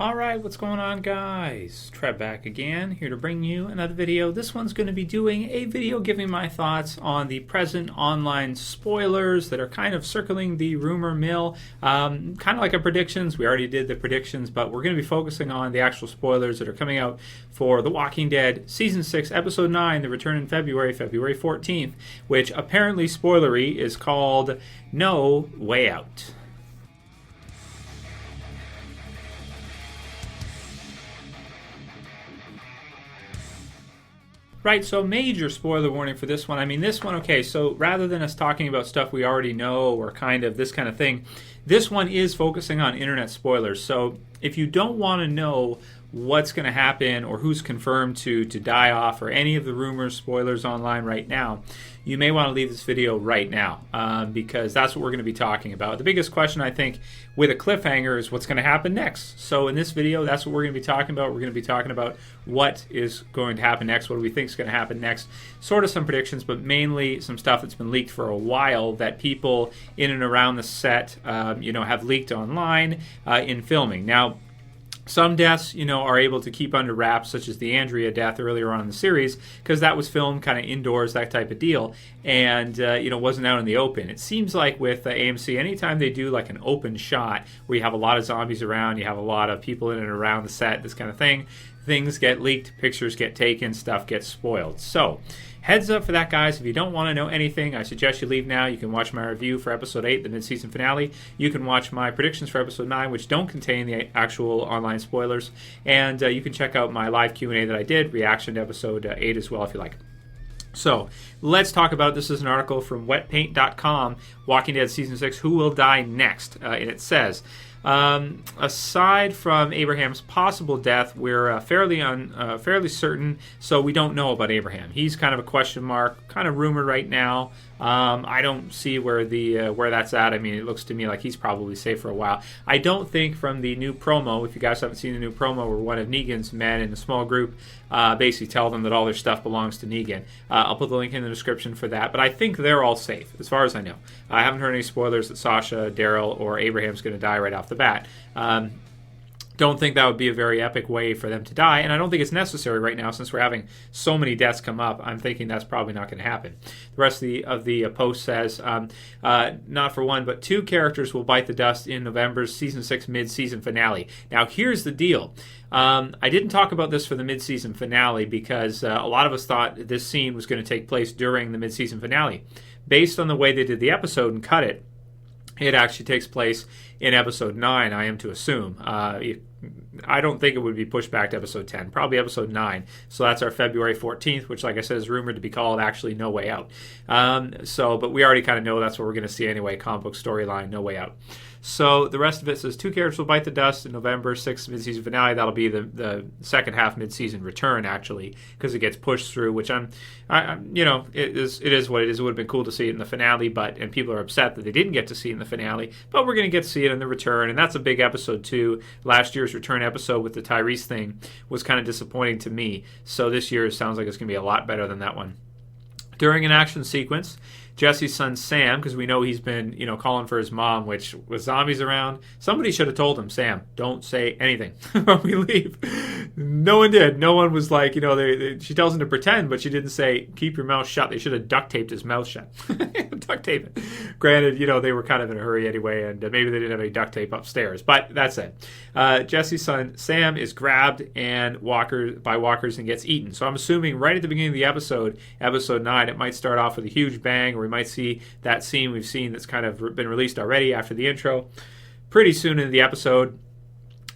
Alright, what's going on, guys? Trev back again, here to bring you another video. This one's going to be doing a video giving my thoughts on the present online spoilers that are kind of circling the rumor mill. Kind of like our predictions. We already did the predictions, but we're going to be focusing on the actual spoilers that are coming out for The Walking Dead Season 6, Episode 9, the return in February 14th, which apparently, spoilery, is called No Way Out. Right, so major spoiler warning for this one. I mean, this one, okay, so rather than us talking about stuff we already know or kind of this kind of thing, this one is focusing on internet spoilers. So if you don't want to know what's going to happen or who's confirmed to die off or any of the rumors, spoilers online right now, you may want to leave this video right now because that's what we're going to be talking about. The biggest question, I think, with a cliffhanger is what's going to happen next. So in this video, that's what we're going to be talking about. We're going to be talking about what is going to happen next, what do we think is going to happen next, sort of some predictions, but mainly some stuff that's been leaked for a while that people in and around the set have leaked online in filming. Now, some deaths, are able to keep under wraps, such as the Andrea death earlier on in the series, because that was filmed kind of indoors, that type of deal, and, wasn't out in the open. It seems like with AMC, anytime they do like an open shot where you have a lot of zombies around, you have a lot of people in and around the set, this kind of thing, things get leaked, pictures get taken, stuff gets spoiled. So, heads up for that, guys. If you don't want to know anything, I suggest you leave now. You can watch my review for Episode 8, the mid-season finale. You can watch my predictions for Episode 9, which don't contain the actual online spoilers. And you can check out my live Q&A that I did, reaction to Episode 8 as well, if you like. So, let's talk about it. This is an article from wetpaint.com, Walking Dead Season 6, Who Will Die Next? And it says, aside from Abraham's possible death, we're fairly certain, so we don't know about Abraham. He's kind of a question mark, kind of rumored right now. I don't see where that's at. I mean, it looks to me like he's probably safe for a while. I don't think from the new promo, if you guys haven't seen the new promo, where one of Negan's men in a small group basically tell them that all their stuff belongs to Negan. I'll put the link in the description for that, but I think they're all safe, as far as I know. I haven't heard any spoilers that Sasha, Daryl, or Abraham's going to die right off the bat. Don't think that would be a very epic way for them to die, and I don't think it's necessary right now since we're having so many deaths come up. I'm thinking that's probably not going to happen. The rest of the post says, not for one, but two characters will bite the dust in November's Season 6 mid-season finale. Now, here's the deal. I didn't talk about this for the mid-season finale because a lot of us thought this scene was going to take place during the mid-season finale. Based on the way they did the episode and cut it, it actually takes place in Episode 9, I am to assume. I don't think it would be pushed back to Episode 10, probably Episode 9. So that's our February 14th, which, like I said, is rumored to be called actually No Way Out. But we already kind of know that's what we're going to see anyway, comic book storyline, No Way Out. So the rest of it says two characters will bite the dust in November 6th mid-season finale. That'll be the second half mid-season return, actually, because it gets pushed through, which it is what it is. It would have been cool to see it in the finale, and people are upset that they didn't get to see it in the finale, but we're going to get to see it in the return, and that's a big episode too. Last year's return episode with the Tyrese thing was kind of disappointing to me, so this year sounds like it's going to be a lot better than that one. During an action sequence, Jesse's son Sam, because we know he's been, calling for his mom, which with zombies around, somebody should have told him, Sam, don't say anything when we leave. No one did. No one was like, she tells him to pretend, but she didn't say, keep your mouth shut. They should have duct taped his mouth shut. Duct tape it. Granted, they were kind of in a hurry anyway, and maybe they didn't have any duct tape upstairs, but that's it. Jesse's son Sam is grabbed by walkers and gets eaten. So I'm assuming right at the beginning of the episode, Episode 9, it might start off with a huge bang, or we might see that scene we've seen that's kind of been released already after the intro. Pretty soon in the episode,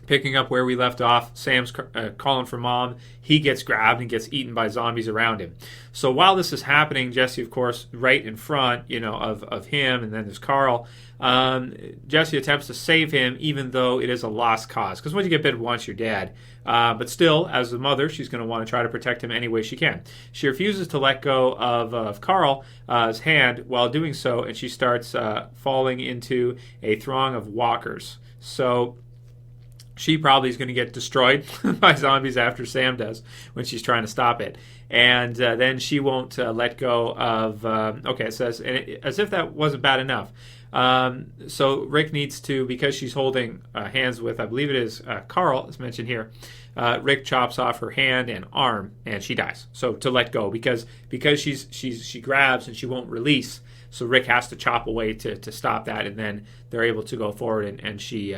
picking up where we left off, Sam's calling for mom. He gets grabbed and gets eaten by zombies around him. So while this is happening, Jesse, of course, right in front, of him, and then there's Carl. Jesse attempts to save him, even though it is a lost cause. Because once you get bit once, you're dead. But still, as a mother, she's going to want to try to protect him any way she can. She refuses to let go of Carl's hand while doing so, and she starts falling into a throng of walkers. So she probably is going to get destroyed by zombies after Sam does when she's trying to stop it. And then she won't let go of... it says, as if that wasn't bad enough, So Rick needs to, because she's holding hands with, I believe it is Carl, as mentioned here. Rick chops off her hand and arm, and she dies. So to let go, because she grabs and she won't release. So Rick has to chop away to stop that, and then they're able to go forward, and she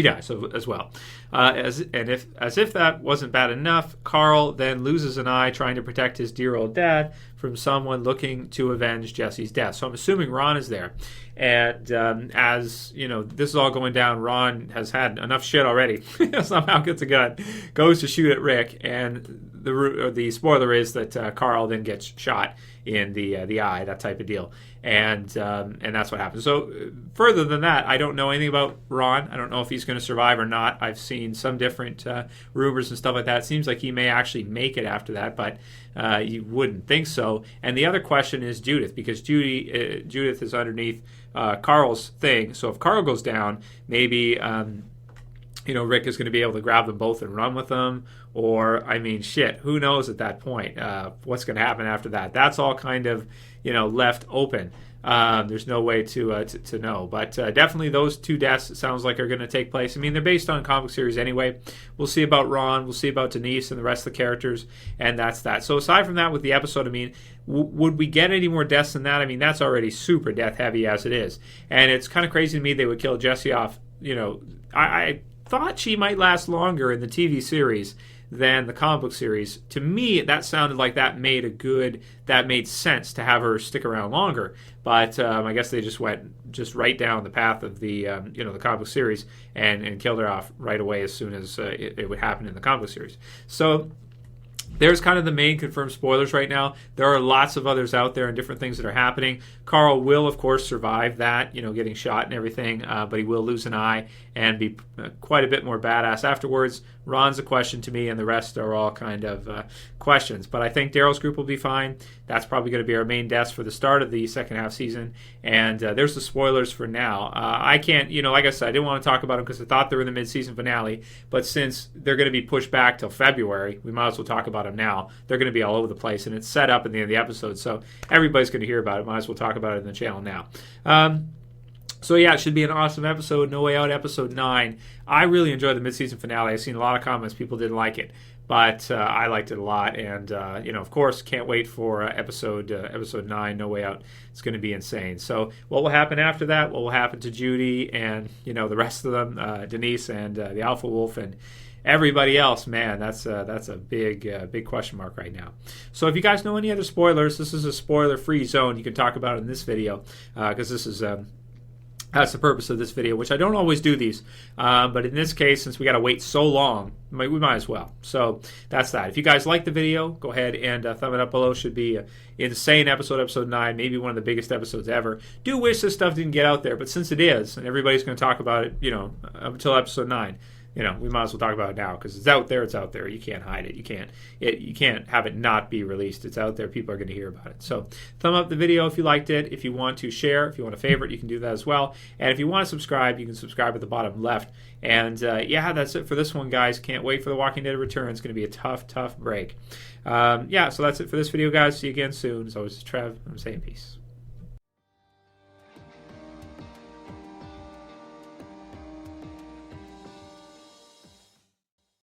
dies as well. As if that wasn't bad enough, Carl then loses an eye trying to protect his dear old dad from someone looking to avenge Jesse's death. So I'm assuming Ron is there. And as you know, this is all going down, Ron has had enough shit already. Somehow gets a gun, goes to shoot at Rick, and the spoiler is that Carl then gets shot in the eye, that type of deal. And that's what happens. So further than that, I don't know anything about Ron. I don't know if he's going to survive or not. I've seen some different rumors and stuff like that. It seems like he may actually make it after that, but you wouldn't think so. And the other question is Judith, because Judith is underneath Carl's thing. So if Carl goes down, maybe Rick is going to be able to grab them both and run with them. Or, I mean, shit, who knows at that point what's going to happen after that. That's all kind of, left open. There's no way to know. But definitely those two deaths, it sounds like, are going to take place. I mean, they're based on comic series anyway. We'll see about Ron. We'll see about Denise and the rest of the characters. And that's that. So aside from that with the episode, I mean, would we get any more deaths than that? I mean, that's already super death heavy as it is. And it's kind of crazy to me they would kill Jesse off. I thought she might last longer in the TV series than the comic book series. To me, that sounded like that made sense to have her stick around longer. But I guess they just went right down the path of the the comic book series and killed her off right away as soon as it would happen in the comic book series. So there's kind of the main confirmed spoilers right now. There are lots of others out there and different things that are happening. Carl will, of course, survive that, getting shot and everything, but he will lose an eye and be quite a bit more badass afterwards. Ron's a question to me, and the rest are all kind of questions. But I think Daryl's group will be fine. That's probably going to be our main deaths for the start of the second half season. And there's the spoilers for now. I can't, like I said, I didn't want to talk about them because I thought they were in the mid-season finale. But since they're going to be pushed back till February, we might as well talk about them now. They're going to be all over the place, and it's set up in the end of the episode. So everybody's going to hear about it. Might as well talk about it in the channel now. So yeah, it should be an awesome episode. No Way Out, episode 9. I really enjoyed the mid-season finale. I've seen a lot of comments. People didn't like it. But I liked it a lot. And, of course, can't wait for episode 9, No Way Out. It's going to be insane. So what will happen after that? What will happen to Judy and, the rest of them, Denise and the Alpha Wolf and everybody else? Man, that's a big question mark right now. So if you guys know any other spoilers, this is a spoiler-free zone. You can talk about it in this video because this is... that's the purpose of this video, which I don't always do these. But in this case, since we got to wait so long, we might as well. So that's that. If you guys like the video, go ahead and thumb it up below. Should be an insane episode 9, maybe one of the biggest episodes ever. Do wish this stuff didn't get out there, but since it is, and everybody's going to talk about it, up until episode 9, we might as well talk about it now because it's out there. It's out there. You can't hide it. You can't have it not be released. It's out there. People are going to hear about it. So thumb up the video if you liked it. If you want to share, if you want to favorite, you can do that as well. And if you want to subscribe, you can subscribe at the bottom left. And that's it for this one, guys. Can't wait for The Walking Dead to return. It's going to be a tough break. So that's it for this video, guys. See you again soon. As always, it's Trev. I'm saying peace.